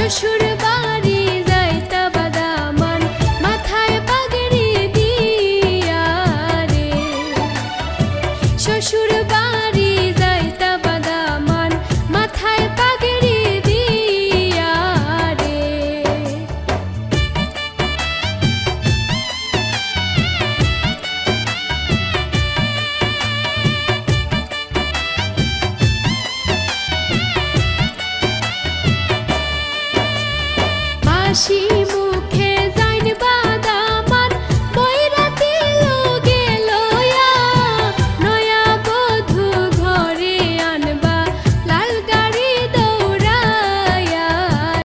শ্বশুর বাড়ি যাইতা বাদামান মাথায় পাগড়ি দিয়া রে শ্বশুর বাড়ি যাইতা বাদামান মাথায় পাগড়ি দিয়া রে বাঁশি